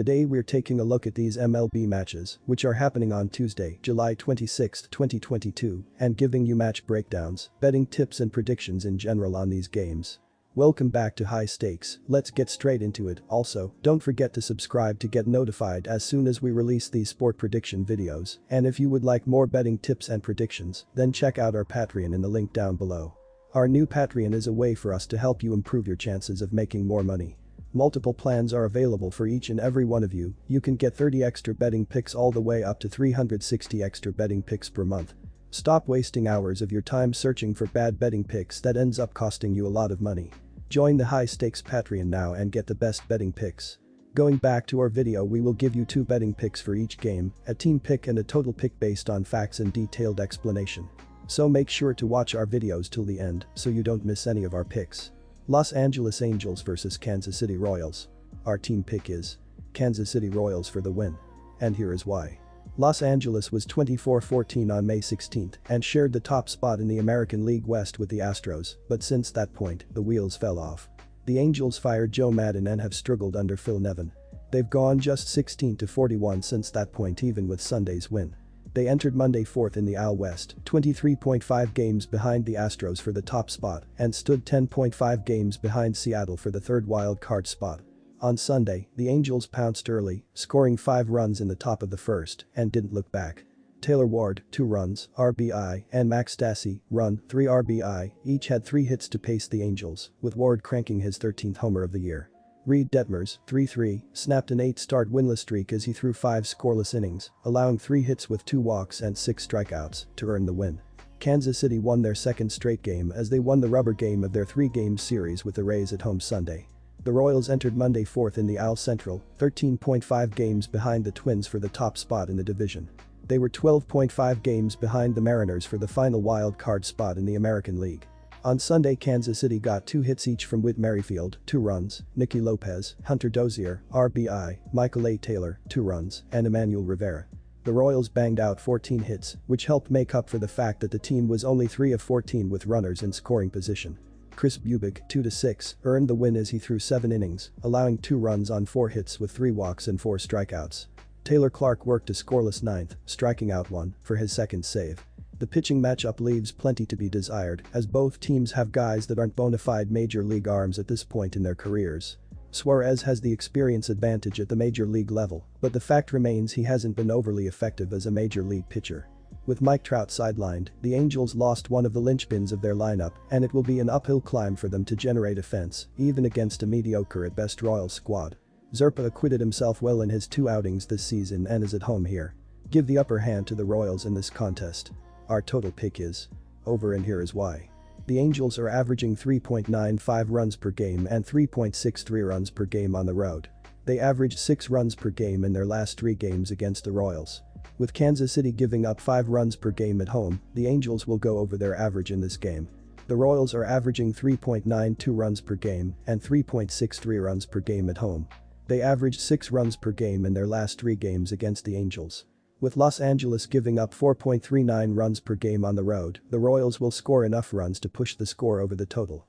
Today we're taking a look at these MLB matches, which are happening on Tuesday, July 26, 2022, and giving you match breakdowns, betting tips and predictions in general on these games. Welcome back to High Stakes, let's get straight into it. Also, don't forget to subscribe to get notified as soon as we release these sport prediction videos, and if you would like more betting tips and predictions, then check out our Patreon in the link down below. Our new Patreon is a way for us to help you improve your chances of making more money. Multiple plans are available for each and every one of you. You can get 30 extra betting picks all the way up to 360 extra betting picks per month. Stop wasting hours of your time searching for bad betting picks that ends up costing you a lot of money. Join the High Stakes Patreon now and get the best betting picks. Going back to our video, we will give you 2 betting picks for each game, a team pick and a total pick based on facts and detailed explanation. So make sure to watch our videos till the end so you don't miss any of our picks. Los Angeles Angels vs Kansas City Royals. Our team pick is Kansas City Royals for the win. And here is why. Los Angeles was 24-14 on May 16 and shared the top spot in the American League West with the Astros, but since that point, the wheels fell off. The Angels fired Joe Maddon and have struggled under Phil Nevin. They've gone just 16-41 since that point, even with Sunday's win. They entered Monday 4th in the AL West, 23.5 games behind the Astros for the top spot, and stood 10.5 games behind Seattle for the third wild card spot. On Sunday, the Angels pounced early, scoring 5 runs in the top of the first, and didn't look back. Taylor Ward, 2 runs, RBI, and Max Stassi, 3 RBI, each had 3 hits to pace the Angels, with Ward cranking his 13th homer of the year. Reed Detmers, 3-3, snapped an 8-start winless streak as he threw 5 scoreless innings, allowing 3 hits with 2 walks and 6 strikeouts to earn the win. Kansas City won their second straight game as they won the rubber game of their 3-game series with the Rays at home Sunday. The Royals entered Monday 4th in the AL Central, 13.5 games behind the Twins for the top spot in the division. They were 12.5 games behind the Mariners for the final wild card spot in the American League. On Sunday, Kansas City got 2 hits each from Whit Merrifield, 2 runs, Nicky Lopez, Hunter Dozier, RBI, Michael A. Taylor, 2 runs, and Emmanuel Rivera. The Royals banged out 14 hits, which helped make up for the fact that the team was only 3 of 14 with runners in scoring position. Chris Bubic, 2-6, earned the win as he threw 7 innings, allowing 2 runs on 4 hits with 3 walks and 4 strikeouts. Taylor Clark worked a scoreless 9th, striking out 1 for his second save. The pitching matchup leaves plenty to be desired, as both teams have guys that aren't bona fide major league arms at this point in their careers. Suarez has the experience advantage at the major league level, but the fact remains he hasn't been overly effective as a major league pitcher. With Mike Trout sidelined, the Angels lost one of the linchpins of their lineup, and it will be an uphill climb for them to generate offense, even against a mediocre at best Royals squad. Zerpa acquitted himself well in his 2 outings this season and is at home here. Give the upper hand to the Royals in this contest. Our total pick is over, and here is why. The Angels are averaging 3.95 runs per game and 3.63 runs per game on the road. They averaged 6 runs per game in their last 3 games against the Royals. With Kansas City giving up 5 runs per game at home, the Angels will go over their average in this game. The Royals are averaging 3.92 runs per game and 3.63 runs per game at home. They averaged 6 runs per game in their last 3 games against the Angels. With Los Angeles giving up 4.39 runs per game on the road, the Royals will score enough runs to push the score over the total.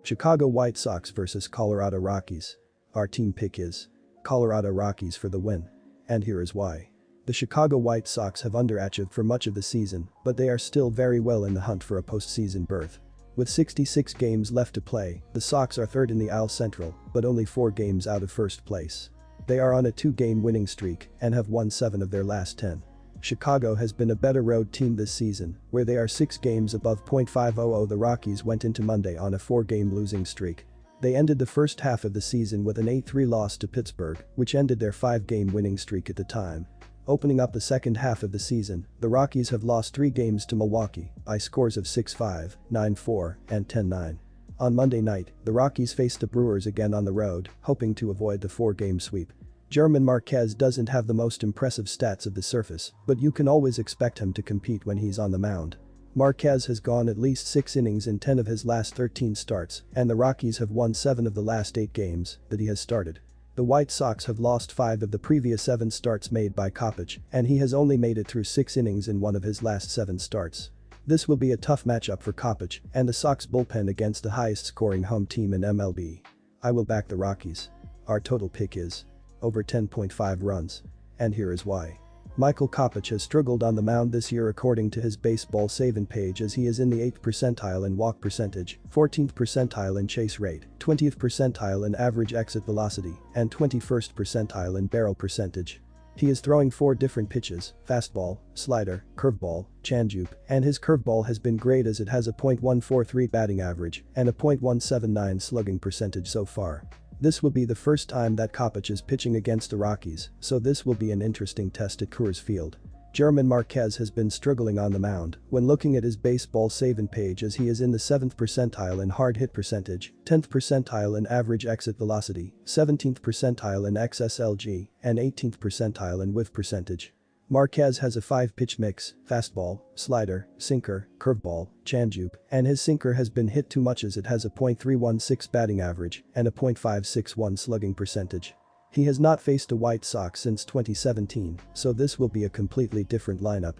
Chicago White Sox vs Colorado Rockies. Our team pick is Colorado Rockies for the win. And here is why. The Chicago White Sox have underachieved for much of the season, but they are still very well in the hunt for a postseason berth. With 66 games left to play, the Sox are 3rd in the AL Central, but only 4 games out of first place. They are on a 2-game winning streak and have won 7 of their last 10. Chicago has been a better road team this season, where they are 6 games above .500. The Rockies went into Monday on a 4-game losing streak. They ended the first half of the season with an 8-3 loss to Pittsburgh, which ended their 5-game winning streak at the time. Opening up the second half of the season, the Rockies have lost 3 games to Milwaukee by scores of 6-5, 9-4, and 10-9. On Monday night, the Rockies faced the Brewers again on the road, hoping to avoid the 4-game sweep. German Marquez doesn't have the most impressive stats of the surface, but you can always expect him to compete when he's on the mound. Marquez has gone at least 6 innings in 10 of his last 13 starts, and the Rockies have won 7 of the last 8 games that he has started. The White Sox have lost 5 of the previous 7 starts made by Kopech, and he has only made it through 6 innings in 1 of his last 7 starts. This will be a tough matchup for Kopech and the Sox bullpen against the highest scoring home team in MLB. I will back the Rockies. Our total pick is over 10.5 runs. And here is why. Michael Kopech has struggled on the mound this year according to his baseball saving page, as he is in the 8th percentile in walk percentage, 14th percentile in chase rate, 20th percentile in average exit velocity, and 21st percentile in barrel percentage. He is throwing 4 different pitches: fastball, slider, curveball, changeup, and his curveball has been great as it has a .143 batting average and a .179 slugging percentage so far. This will be the first time that Kopech is pitching against the Rockies, so this will be an interesting test at Coors Field. German Marquez has been struggling on the mound when looking at his baseball saving page, as he is in the 7th percentile in hard hit percentage, 10th percentile in average exit velocity, 17th percentile in XSLG, and 18th percentile in whiff percentage. Marquez has a 5-pitch mix: fastball, slider, sinker, curveball, changeup, and his sinker has been hit too much as it has a .316 batting average and a .561 slugging percentage. He has not faced a White Sox since 2017, so this will be a completely different lineup.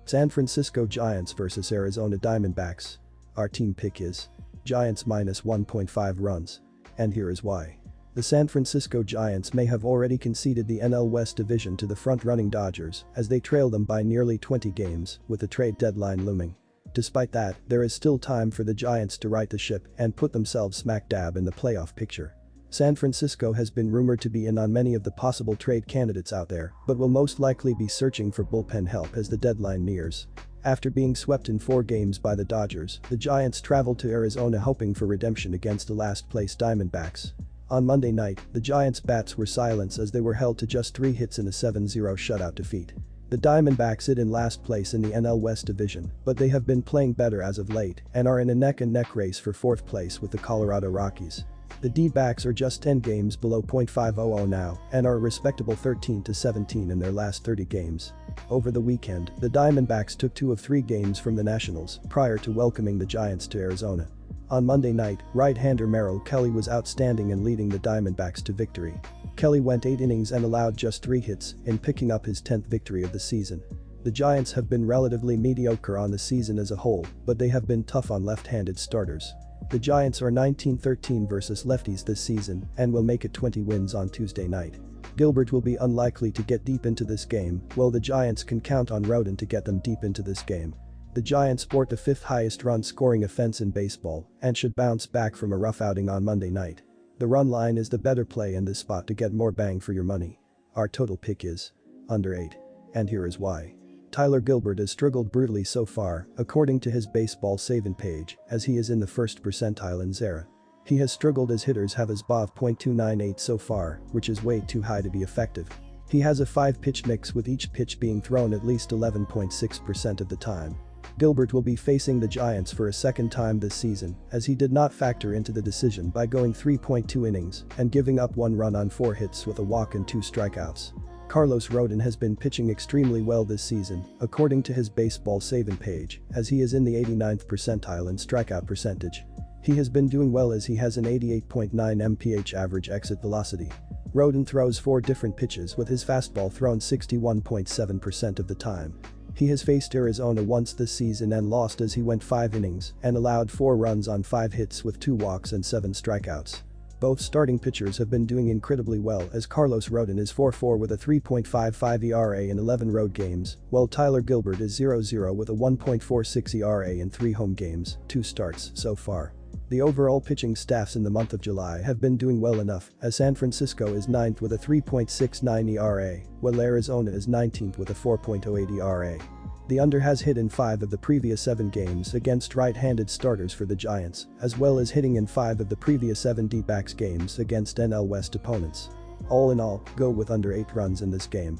San Francisco Giants vs Arizona Diamondbacks. Our team pick is Giants minus 1.5 runs. And here is why. The San Francisco Giants may have already conceded the NL West division to the front-running Dodgers, as they trail them by nearly 20 games, with the trade deadline looming. Despite that, there is still time for the Giants to right the ship and put themselves smack dab in the playoff picture. San Francisco has been rumored to be in on many of the possible trade candidates out there, but will most likely be searching for bullpen help as the deadline nears. After being swept in 4 games by the Dodgers, the Giants traveled to Arizona hoping for redemption against the last-place Diamondbacks. On Monday night, the Giants' bats were silenced as they were held to just 3 hits in a 7-0 shutout defeat. The Diamondbacks sit in last place in the NL West division, but they have been playing better as of late and are in a neck-and-neck race for 4th place with the Colorado Rockies. The D-backs are just 10 games below .500 now and are a respectable 13-17 in their last 30 games. Over the weekend, the Diamondbacks took 2 of 3 games from the Nationals prior to welcoming the Giants to Arizona. On Monday night, right-hander Merrill Kelly was outstanding in leading the Diamondbacks to victory. Kelly went 8 innings and allowed just 3 hits in picking up his 10th victory of the season. The Giants have been relatively mediocre on the season as a whole, but they have been tough on left-handed starters. The Giants are 19-13 versus lefties this season and will make it 20 wins on Tuesday night. Gilbert will be unlikely to get deep into this game, while the Giants can count on Rodon to get them deep into this game. The Giants sport the 5th highest run-scoring offense in baseball and should bounce back from a rough outing on Monday night. The run line is the better play in this spot to get more bang for your money. Our total pick is under 8. And here is why. Tyler Gilbert has struggled brutally so far, according to his baseball saving page, as he is in the 1st percentile in ZERA. He has struggled as hitters have a SBA of .298 so far, which is way too high to be effective. He has a 5-pitch mix with each pitch being thrown at least 11.6% of the time. Gilbert will be facing the Giants for a second time this season, as he did not factor into the decision by going 3.2 innings and giving up 1 run on 4 hits with a walk and 2 strikeouts. Carlos Rodon has been pitching extremely well this season, according to his baseball saving page, as he is in the 89th percentile in strikeout percentage. He has been doing well as he has an 88.9 mph average exit velocity. Rodon throws 4 different pitches with his fastball thrown 61.7% of the time. He has faced Arizona once this season and lost as he went 5 innings and allowed 4 runs on 5 hits with 2 walks and 7 strikeouts. Both starting pitchers have been doing incredibly well, as Carlos Rodon is 4-4 with a 3.55 ERA in 11 road games, while Tyler Gilbert is 0-0 with a 1.46 ERA in 3 home games, 2 starts so far. The overall pitching staffs in the month of July have been doing well enough, as San Francisco is 9th with a 3.69 ERA, while Arizona is 19th with a 4.08 ERA. The under has hit in 5 of the previous 7 games against right-handed starters for the Giants, as well as hitting in 5 of the previous 7 D-backs games against NL West opponents. All in all, go with under 8 runs in this game.